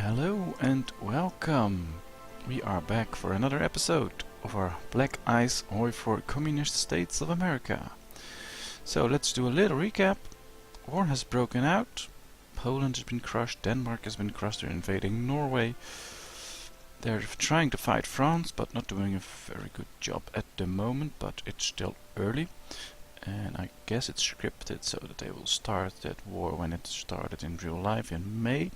Hello and welcome. We are back for another episode of our Black Ice Hoi for Communist States of America. So let's do a little recap. War has broken out. Poland has been crushed. Denmark has been crushed. They're invading Norway. They're trying to fight France, but not doing a very good job at the moment, but it's still early. And I guess it's scripted so that they will start that war when it started in real life in May.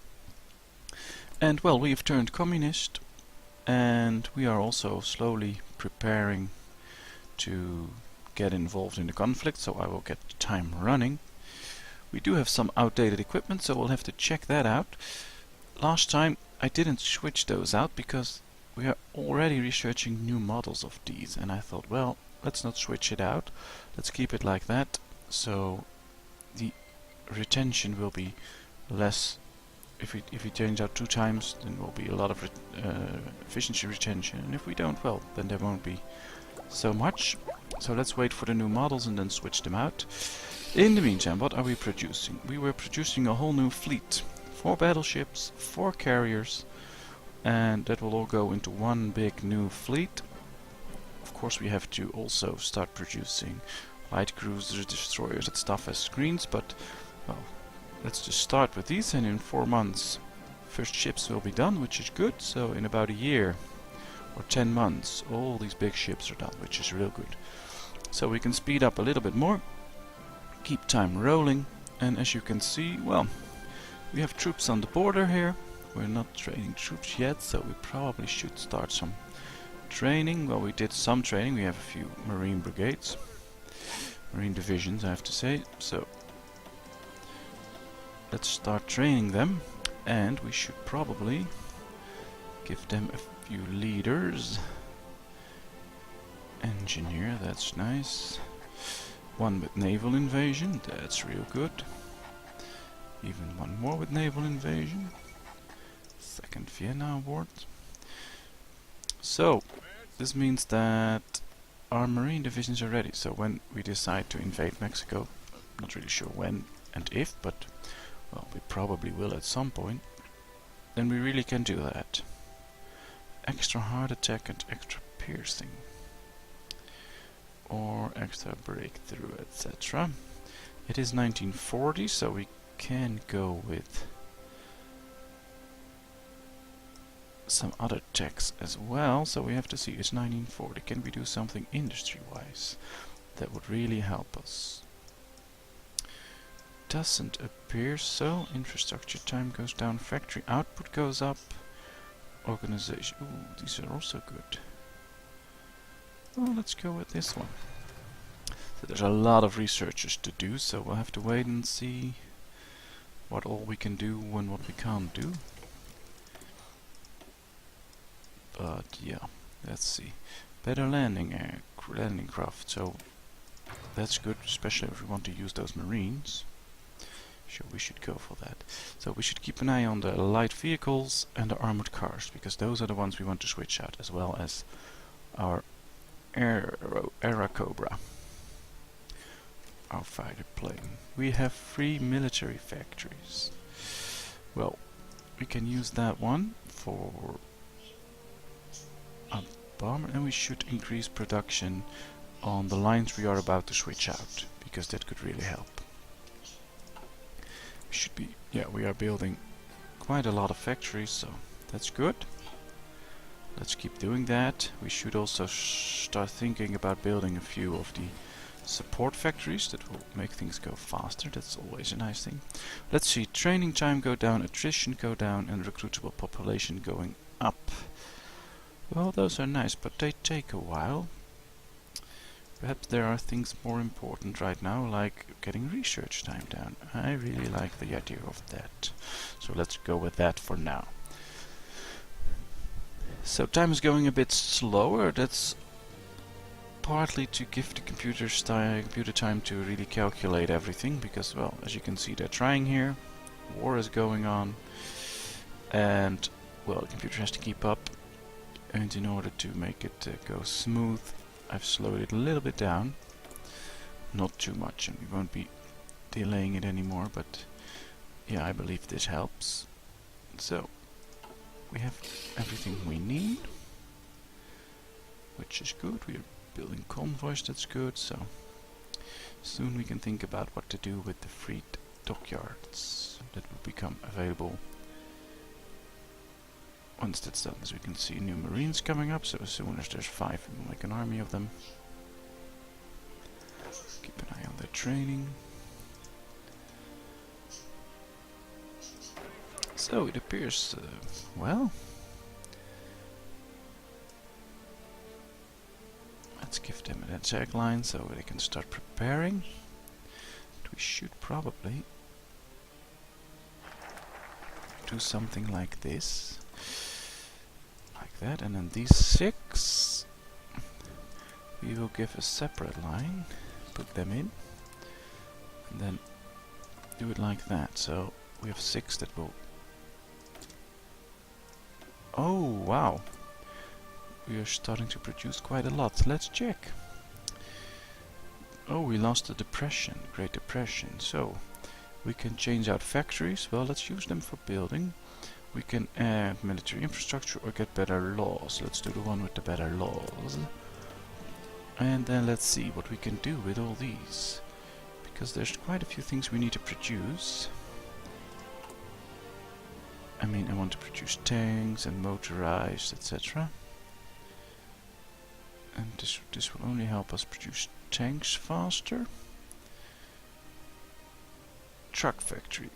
And well, we've turned communist, and we are also slowly preparing to get involved in the conflict, so I will get the time running. We do have some outdated equipment, so we'll have to check that out. Last time I didn't switch those out because we are already researching new models of these, and I thought, well, let's not switch it out. Let's keep it like that, so the retention will be less. If we change out 2 times, then there will be a lot of efficiency retention, and if we don't, well, then there won't be so much. So let's wait for the new models and then switch them out. In the meantime, what are we producing? We were producing a whole new fleet. 4 battleships, 4 carriers, and that will all go into one big new fleet. Of course, we have to also start producing light cruisers, destroyers, that stuff as screens, but well, let's just start with these, and in 4 months first ships will be done, which is good. So in about a year or 10 months all these big ships are done, which is real good. So we can speed up a little bit more, keep time rolling, and as you can see, well, we have troops on the border here. We're not training troops yet, so we probably should start some training. Well, we did some training. We have a few marine brigades, marine divisions I have to say, so let's start training them, and we should probably give them a few leaders. Engineer, that's nice. One with naval invasion, that's real good. Even one more with naval invasion. Second Vienna Award. So, this means that our marine divisions are ready. So when we decide to invade Mexico, not really sure when and if, but well, we probably will at some point, then we really can do that. Extra hard attack and extra piercing. Or extra breakthrough, etc. It is 1940, so we can go with some other techs as well. So we have to see, it's 1940. Can we do something industry-wise that would really help us? Doesn't appear so. Infrastructure time goes down, factory output goes up, organization. Ooh, these are also good. Well, let's go with this one. So there's a lot of researches to do, so we'll have to wait and see what all we can do and what we can't do. But yeah, let's see. Better landing craft, so that's good, especially if we want to use those marines. Sure, we should go for that. So we should keep an eye on the light vehicles and the armored cars, because those are the ones we want to switch out, as well as our Airacobra, our fighter plane. We have 3 military factories. Well, we can use that one for a bomber, and we should increase production on the lines we are about to switch out, because that could really help. Should be, yeah, we are building quite a lot of factories, so that's good. Let's keep doing that. We should also start thinking about building a few of the support factories that will make things go faster. That's always a nice thing. Let's see, training time go down, attrition go down, and recruitable population going up. Well, those are nice, but they take a while. Perhaps there are things more important right now, like getting research time down. I really like the idea of that. So let's go with that for now. So time is going a bit slower. That's partly to give the computer time to really calculate everything, because, well, as you can see, they're trying here. War is going on, and, well, the computer has to keep up. And in order to make it go smooth, I've slowed it a little bit down, not too much, and we won't be delaying it anymore, but yeah, I believe this helps. So we have everything we need, which is good. We are building convoys, that's good. So soon we can think about what to do with the freed dockyards that will become available once that's done. As we can see, new marines coming up, so as soon as there's 5 we'll make an army of them. Keep an eye on their training. So it appears, well, let's give them an attack line so they can start preparing. But we should probably do something like this, like that, and then these 6 we will give a separate line, put them in, and then do it like that. So we have 6 that will. Oh wow, we are starting to produce quite a lot. Let's check. Oh, we lost the depression, Great Depression, so we can change out factories. Well, let's use them for building. We can add military infrastructure or get better laws. Let's do the one with the better laws. And then let's see what we can do with all these, because there's quite a few things we need to produce. I mean, I want to produce tanks and motorized, etc. And this will only help us produce tanks faster. Truck factory.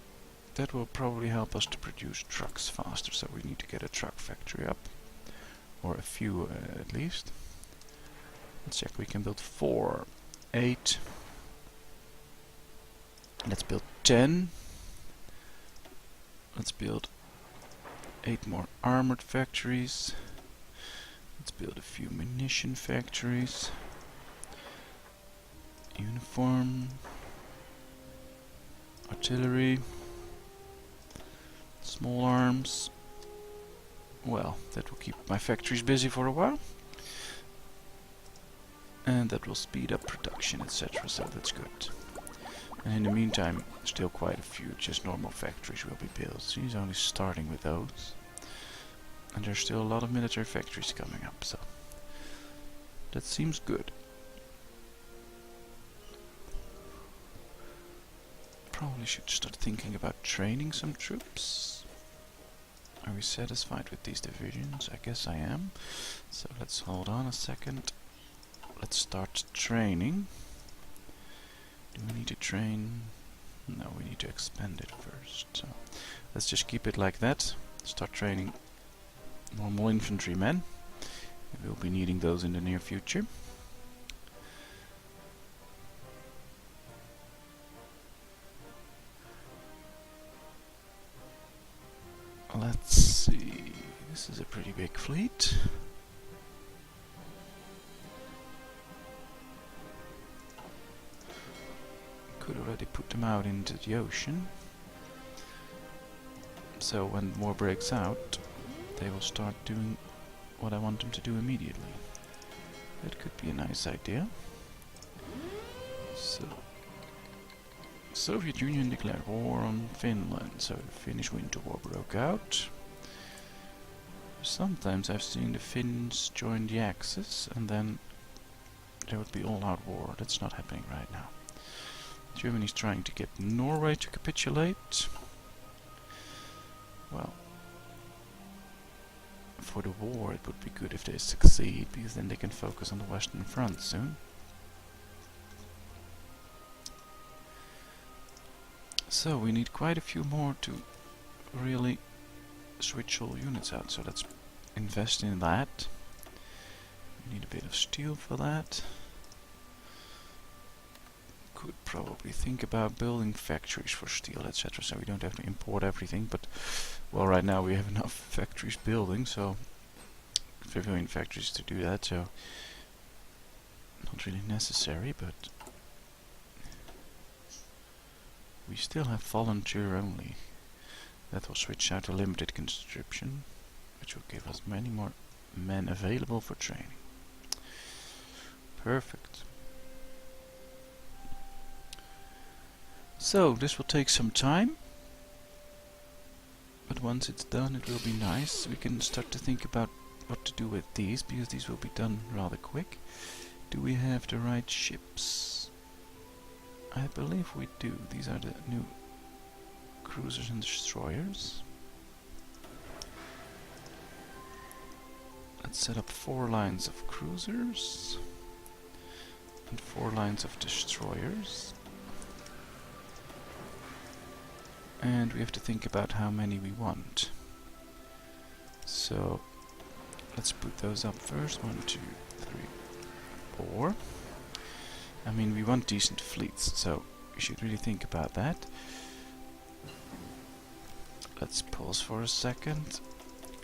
That will probably help us to produce trucks faster, so we need to get a truck factory up. Or a few at least. Let's check, we can build 4, 8. Let's build 10. Let's build 8 more armored factories. Let's build a few munition factories. Uniform. Artillery. Small arms. Well, that will keep my factories busy for a while. And that will speed up production, etc. So that's good. And in the meantime, still quite a few just normal factories will be built. So he's only starting with those. And there's still a lot of military factories coming up, so that seems good. Probably should start thinking about training some troops. Are we satisfied with these divisions? I guess I am. So let's hold on a second. Let's start training. Do we need to train? No, we need to expand it first. So let's just keep it like that. Start training normal infantrymen. We will be needing those in the near future. Let's see. This is a pretty big fleet. Could already put them out into the ocean. So when war breaks out, they will start doing what I want them to do immediately. That could be a nice idea. So, Soviet Union declared war on Finland, so the Finnish Winter War broke out. Sometimes I've seen the Finns join the Axis and then there would be all-out war. That's not happening right now. Germany's trying to get Norway to capitulate. Well, for the war it would be good if they succeed, because then they can focus on the Western Front soon. So we need quite a few more to really switch all units out, so let's invest in that. We need a bit of steel for that. Could probably think about building factories for steel, etc., so we don't have to import everything, but well, right now we have enough factories building, so civilian factories to do that, so not really necessary, but we still have volunteer only. That will switch out to limited conscription, which will give us many more men available for training. Perfect. So this will take some time, but once it's done it will be nice. We can start to think about what to do with these, because these will be done rather quick. Do we have the right ships? I believe we do. These are the new cruisers and destroyers. Let's set up 4 lines of cruisers and 4 lines of destroyers. And we have to think about how many we want. So let's put those up first. 1, 2, 3, 4. I mean, we want decent fleets, so we should really think about that. Let's pause for a second.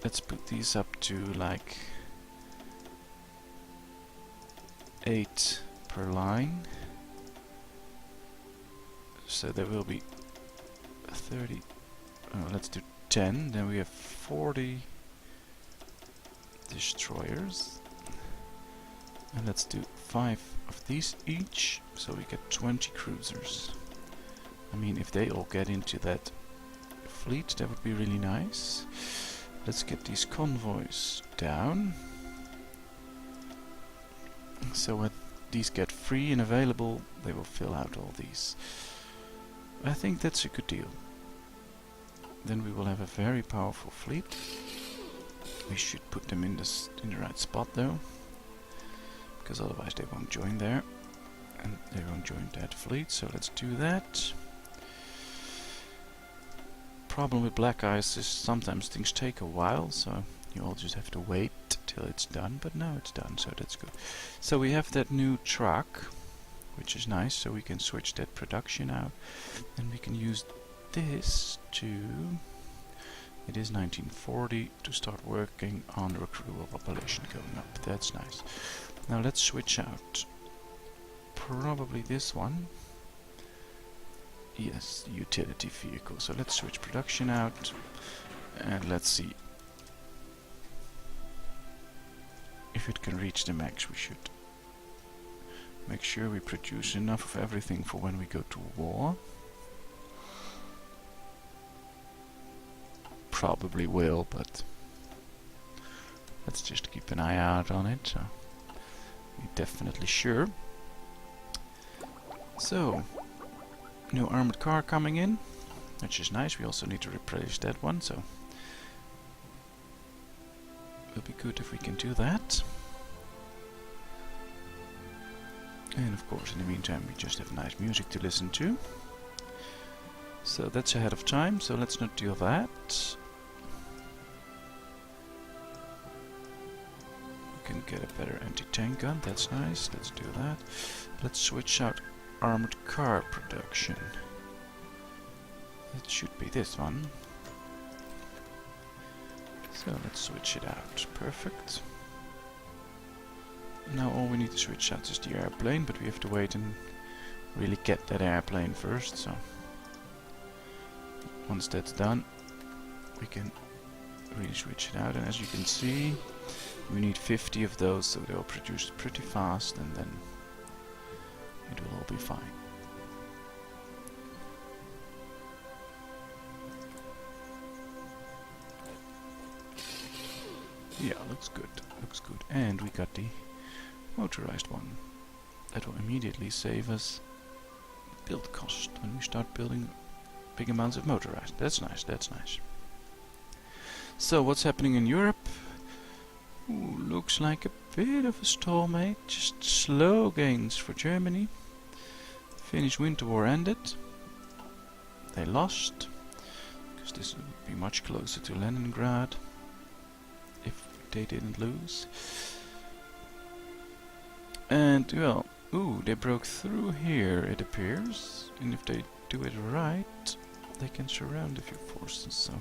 Let's put these up to like 8 per line. So there will be 30. Let's do 10. Then we have 40 destroyers. And let's do 5 of these each, so we get 20 cruisers. I mean, if they all get into that fleet, that would be really nice. Let's get these convoys down. So when these get free and available, they will fill out all these. I think that's a good deal. Then we will have a very powerful fleet. We should put them in the right spot though, because otherwise they won't join there, and they won't join that fleet. So let's do that. Problem with Black Ice is sometimes things take a while, so you all just have to wait till it's done, but now it's done, so that's good. So we have that new truck, which is nice, so we can switch that production out, and we can use this to, it is 1940, to start working on the recruitable population going up. That's nice. Now let's switch out probably this one. Yes, utility vehicle. So let's switch production out and let's see if it can reach the max. We should make sure we produce enough of everything for when we go to war. Probably will, but let's just keep an eye out on it, so we're definitely sure. So, new armored car coming in, which is nice. We also need to replace that one, so it'll be good if we can do that. And of course, in the meantime, we just have nice music to listen to. So that's ahead of time, so let's not do that. We can get a better anti-tank gun, that's nice, let's do that. Let's switch out armored car production. It should be this one. So let's switch it out. Perfect. Now all we need to switch out is the airplane, but we have to wait and really get that airplane first, so once that's done we can really switch it out. And as you can see, we need 50 of those, so they'll produce pretty fast, and then it will all be fine. Yeah, looks good, looks good. And we got the motorized one. That will immediately save us build cost when we start building big amounts of motorized. That's nice, that's nice. So what's happening in Europe? Ooh, looks like a bit of a stalemate, just slow gains for Germany. Finnish Winter War ended. They lost, because this would be much closer to Leningrad if they didn't lose. And well, ooh, they broke through here, it appears, and if they do it right, they can surround a few forces, so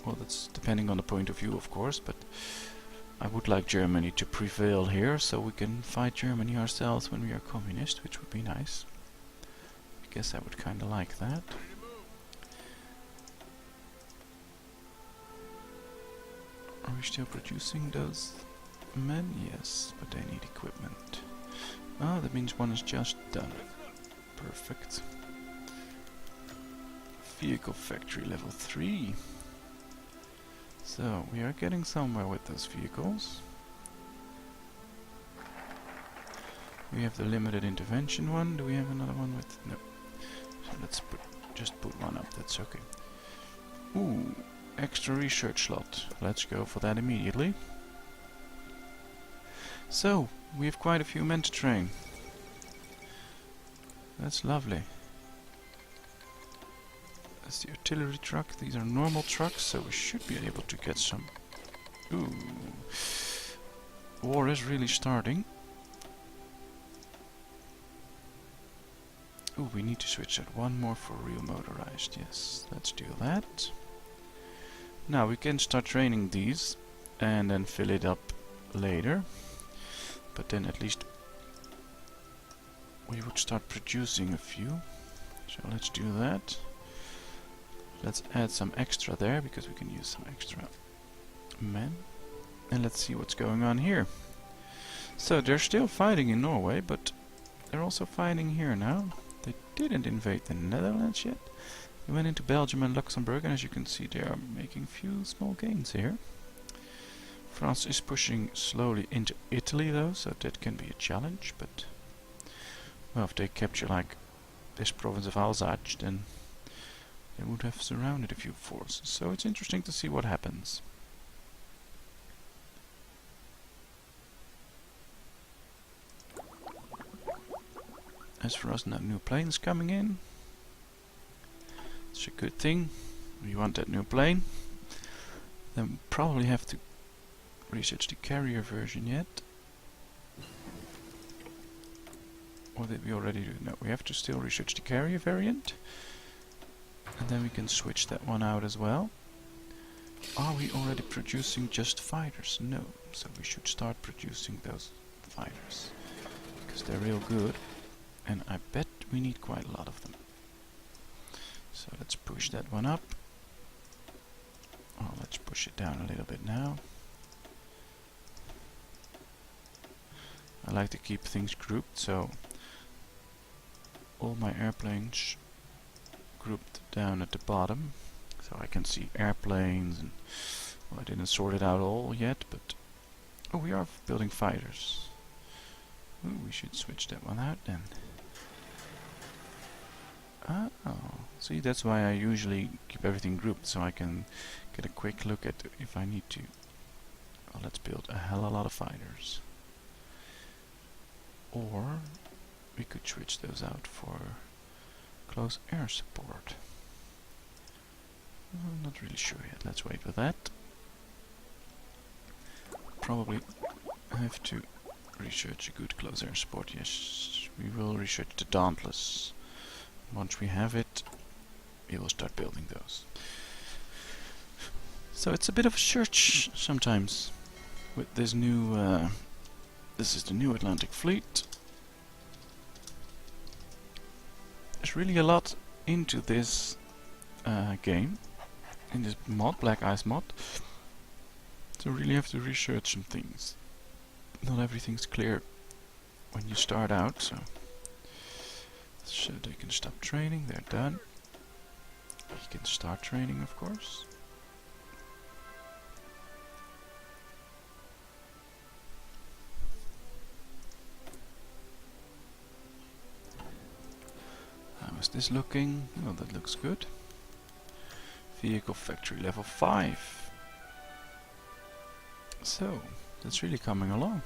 well, that's depending on the point of view, of course, but I would like Germany to prevail here, so we can fight Germany ourselves when we are communist, which would be nice. I guess I would kinda like that. Are we still producing those men? Yes, but they need equipment. Ah, that means one is just done. Perfect. Vehicle factory level 3. So we are getting somewhere with those vehicles. We have the limited intervention one. Do we have another one with... No. So let's just put one up, that's okay. Ooh, extra research slot. Let's go for that immediately. So, we have quite a few men to train. That's lovely. That's the artillery truck. These are normal trucks, so we should be able to get some... Ooh. War is really starting. Ooh, we need to switch that one more for real motorized. Yes, let's do that. Now we can start training these and then fill it up later. But then at least we would start producing a few. So let's do that. Let's add some extra there because we can use some extra men. And let's see what's going on here. So they're still fighting in Norway, but they're also fighting here now. They didn't invade the Netherlands yet. They went into Belgium and Luxembourg, and as you can see they are making few small gains here. France is pushing slowly into Italy though, so that can be a challenge, but well, if they capture like this province of Alsace, then they would have surrounded a few forces. So it's interesting to see what happens. As for us, now new planes coming in. It's a good thing. We want that new plane. Then we probably have to research the carrier version yet. Or did we already do? No, we have to still research the carrier variant. And then we can switch that one out as well. Are we already producing just fighters? No. So we should start producing those fighters. Because they're real good. And I bet we need quite a lot of them. So let's push that one up. Oh, let's push it down a little bit now. I like to keep things grouped, so all my airplanes grouped down at the bottom. So I can see airplanes and... Well, I didn't sort it out all yet, but... Oh, we are building fighters. Ooh, we should switch that one out then. Oh, see, that's why I usually keep everything grouped, so I can get a quick look at if I need to. Well, let's build a hell of a lot of fighters. Or we could switch those out for close air support. I'm not really sure yet. Let's wait for that. Probably have to research a good close air support. Yes, we will research the Dauntless. Once we have it, we will start building those. So it's a bit of a search sometimes with this new... this is the new Atlantic Fleet. There's really a lot into this game, in this mod, Black Ice mod. So really have to research some things. Not everything's clear when you start out, so they can stop training, they're done. You can start training, of course. How is this looking? Oh, that looks good. Vehicle factory level 5. So, that's really coming along.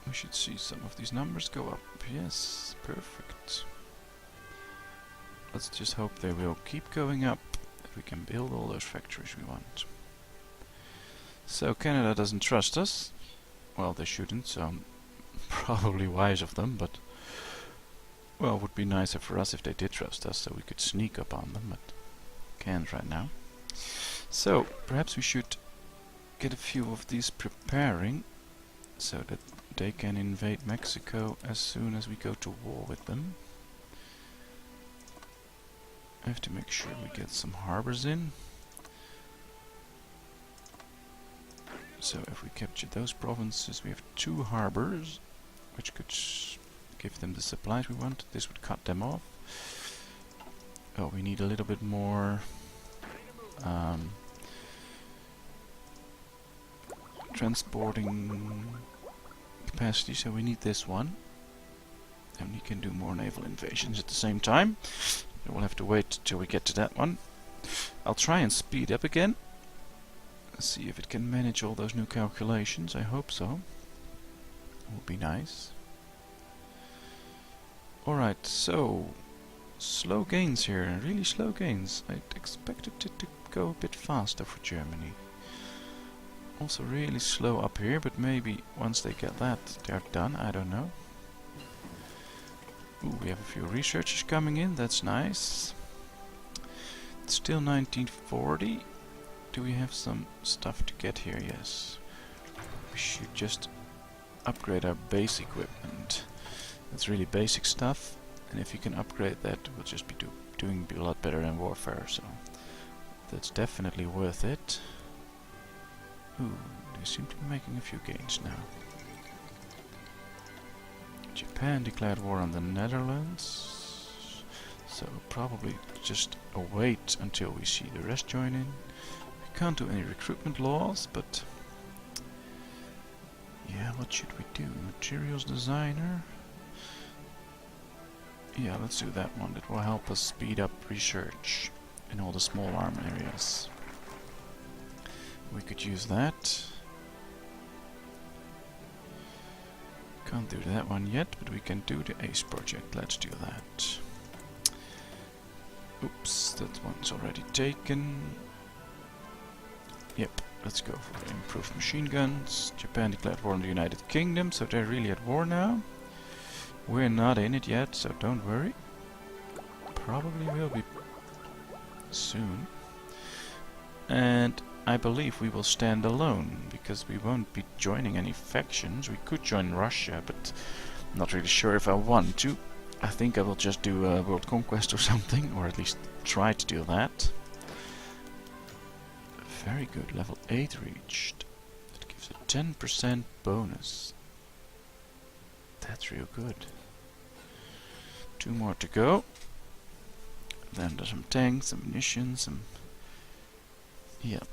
We should see some of these numbers go up. Yes, perfect. Let's just hope they will keep going up, that we can build all those factories we want. So Canada doesn't trust us. Well, they shouldn't, so probably wise of them, but well, it would be nicer for us if they did trust us, so we could sneak up on them, but can't right now. So perhaps we should get a few of these preparing, so that they can invade Mexico as soon as we go to war with them. I have to make sure we get some harbors in. So if we capture those provinces, we have 2 harbors, which could give them the supplies we want. This would cut them off. Oh, we need a little bit more transporting capacity, so we need this one. And we can do more naval invasions at the same time. So we'll have to wait till we get to that one. I'll try and speed up again. See if it can manage all those new calculations. I hope so. Would be nice. Alright, so slow gains here, really slow gains. I'd expected it to go a bit faster for Germany. Also really slow up here, but maybe once they get that, they're done, I don't know. Ooh, we have a few researchers coming in, that's nice. It's still 1940. Do we have some stuff to get here? Yes. We should just upgrade our base equipment. That's really basic stuff, and if you can upgrade that, we'll just be doing a lot better in warfare, so that's definitely worth it. Ooh, they seem to be making a few gains now. Japan declared war on the Netherlands, so probably just wait until we see the rest join in. We can't do any recruitment laws, but yeah, what should we do? Materials designer? Yeah, let's do that one. That will help us speed up research in all the small arm areas. We could use that. Can't do that one yet, but we can do the ACE project. Let's do that. Oops, that one's already taken. Yep, let's go for improved machine guns. Japan declared war on the United Kingdom, so they're really at war now. We're not in it yet, so don't worry. Probably will be soon. And I believe we will stand alone, because we won't be joining any factions. We could join Russia, but I'm not really sure if I want to. I think I will just do a world conquest or something, or at least try to do that. Very good, level 8 reached. That gives a 10% bonus. That's real good. 2 more to go. Then there's some tanks, some munitions, some... yeah.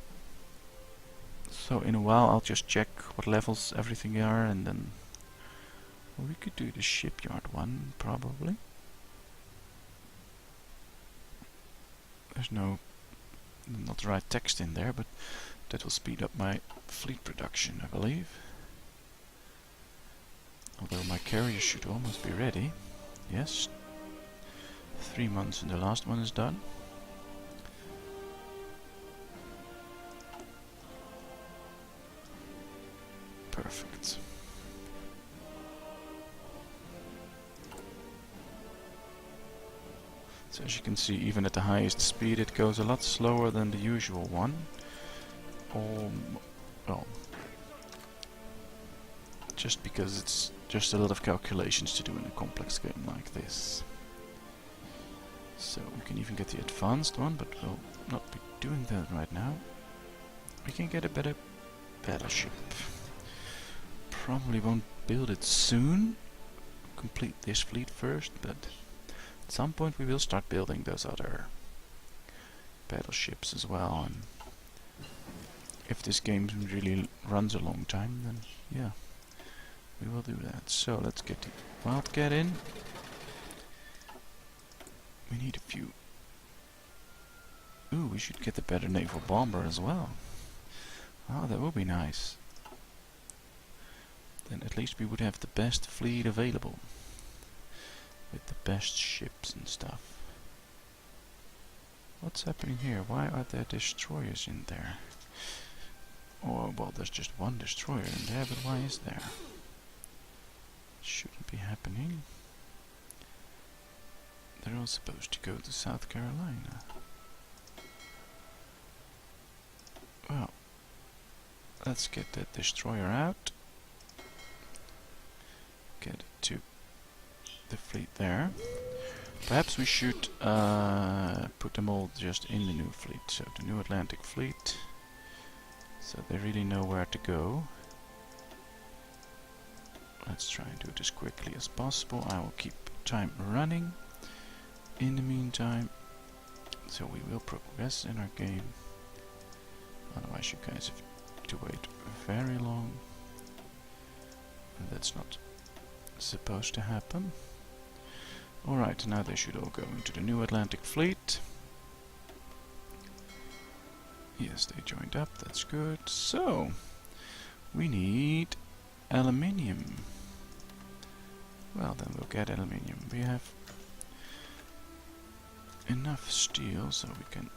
So in a while I'll just check what levels everything are, and then... well, we could do the shipyard one, probably. There's not the right text in there, but that will speed up my fleet production, I believe. Although my carrier should almost be ready. Yes. 3 months and the last one is done. Perfect. So as you can see, even at the highest speed it goes a lot slower than the usual one. Well, just because it's just a lot of calculations to do in a complex game like this. So we can even get the advanced one, but we'll not be doing that right now. We can get a better battleship. Probably won't build it soon. Complete this fleet first, but at some point we will start building those other battleships as well. And if this game really runs a long time, then yeah, we will do that. So let's get the Wildcat in. We need a few. Ooh, we should get a better naval bomber as well. Oh, that would be nice. Then at least we would have the best fleet available. With the best ships and stuff. What's happening here? Why are there destroyers in there? Oh, well, there's just one destroyer in there, but why is there? Shouldn't be happening. They're all supposed to go to South Carolina. Well, let's get that destroyer out. Get it to the fleet there. Perhaps we should put them all just in the new fleet. So the new Atlantic Fleet. So they really know where to go. let's try and do it as quickly as possible. I will keep time running in the meantime, so we will progress in our game. Otherwise you guys have to wait very long, and that's not supposed to happen. Alright, now they should all go into the new Atlantic Fleet. Yes, they joined up, that's good. So, we need aluminium. Well, then we'll get aluminium. We have enough steel so we can...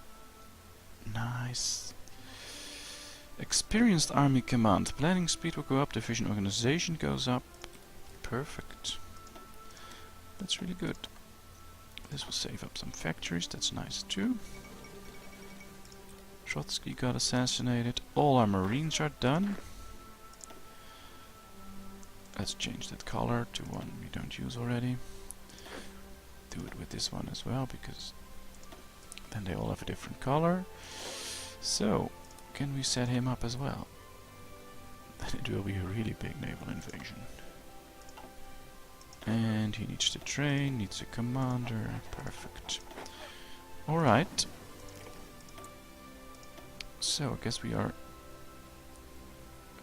Nice. Experienced army command. Planning speed will go up, division organization goes up. Perfect. That's really good. This will save up some factories, that's nice too. Trotsky got assassinated. All our marines are done. Let's change that color to one we don't use already. Do it with this one as well, because then they all have a different color. So, can we set him up as well? Then it will be a really big naval invasion. And he needs to train, needs a commander. Perfect. Alright. So, I guess we are...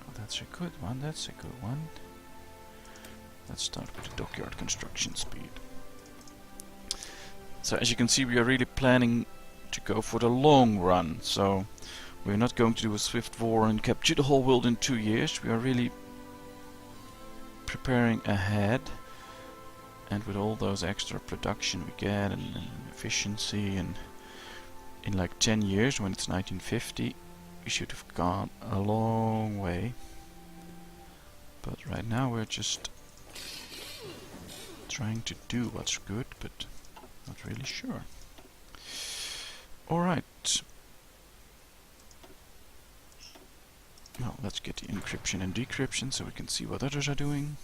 Oh, that's a good one, that's a good one. Let's start with the dockyard construction speed. So, as you can see, we are really planning to go for the long run. So, we're not going to do a swift war and capture the whole world in 2 years. We are really preparing ahead. And with all those extra production we get and efficiency, and in like 10 years, when it's 1950, we should have gone a long way. But right now we're just trying to do what's good, but not really sure. Alright. Well, let's get the encryption and decryption so we can see what others are doing.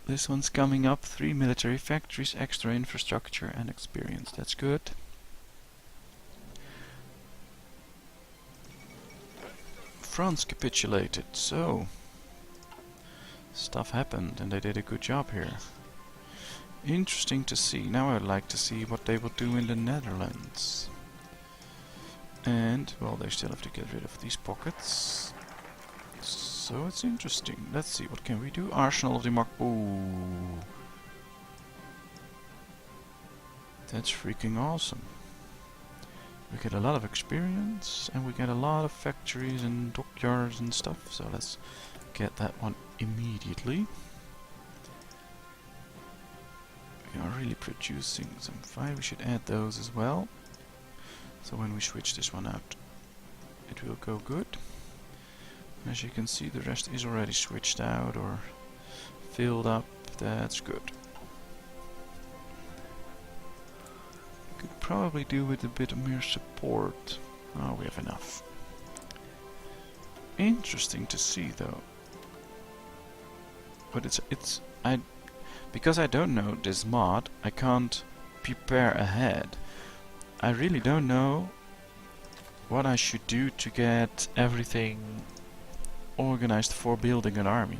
This one's coming up. 3 military factories, extra infrastructure and experience. That's good. France capitulated, so stuff happened and they did a good job here. Interesting to see. Now I'd like to see what they will do in the Netherlands. And, well, they still have to get rid of these pockets. So it's interesting. Let's see, what can we do? Arsenal of the Mark. Ooh. That's freaking awesome. We get a lot of experience and we get a lot of factories and dockyards and stuff. So let's get that one immediately. We are really producing some fire. We should add those as well. So when we switch this one out, it will go good. As you can see, the rest is already switched out or filled up. That's good. Could probably do with a bit more support. Oh, we have enough. Interesting to see though. But because I don't know this mod, I can't prepare ahead. I really don't know what I should do to get everything organized for building an army.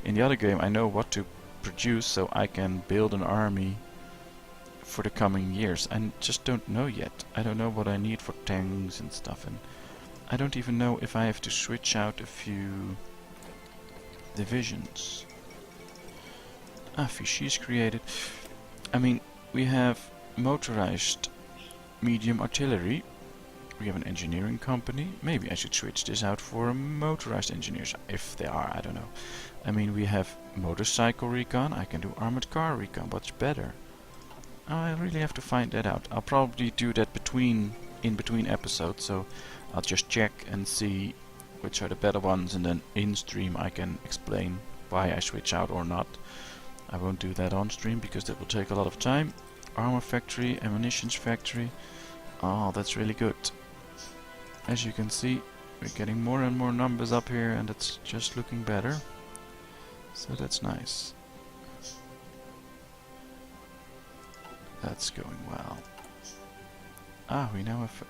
In the other game I know what to produce so I can build an army for the coming years. I just don't know yet. I don't know what I need for tanks and stuff, and I don't even know if I have to switch out a few divisions. Ah, Vichy is created. I mean, we have motorized medium artillery. We have an engineering company. Maybe I should switch this out for motorized engineers, if they are, I don't know. I mean, we have motorcycle recon. I can do armored car recon. What's better? I really have to find that out. I'll probably do that in between episodes, so I'll just check and see which are the better ones, and then in stream I can explain why I switch out or not. I won't do that on stream because that will take a lot of time. Armor factory, ammunitions factory. Oh, that's really good. As you can see, we're getting more and more numbers up here, and it's just looking better. So that's nice. That's going well. Ah, we now have...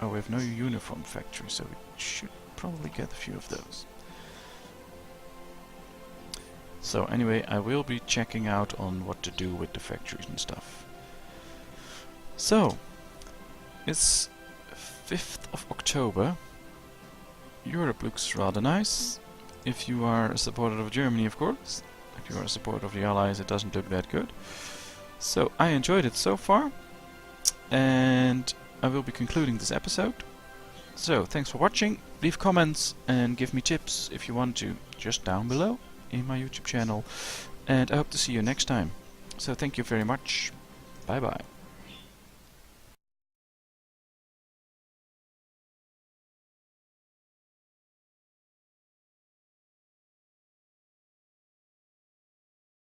Oh, we have no uniform factory, so we should probably get a few of those. So anyway, I will be checking out on what to do with the factories and stuff. So, it's 5th of October. Europe looks rather nice. If you are a supporter of Germany, of course. If you are a supporter of the Allies, it doesn't look that good. So I enjoyed it so far, and I will be concluding this episode. So thanks for watching. Leave comments and give me tips if you want to, just down below in my YouTube channel. And I hope to see you next time. So thank you very much. Bye bye.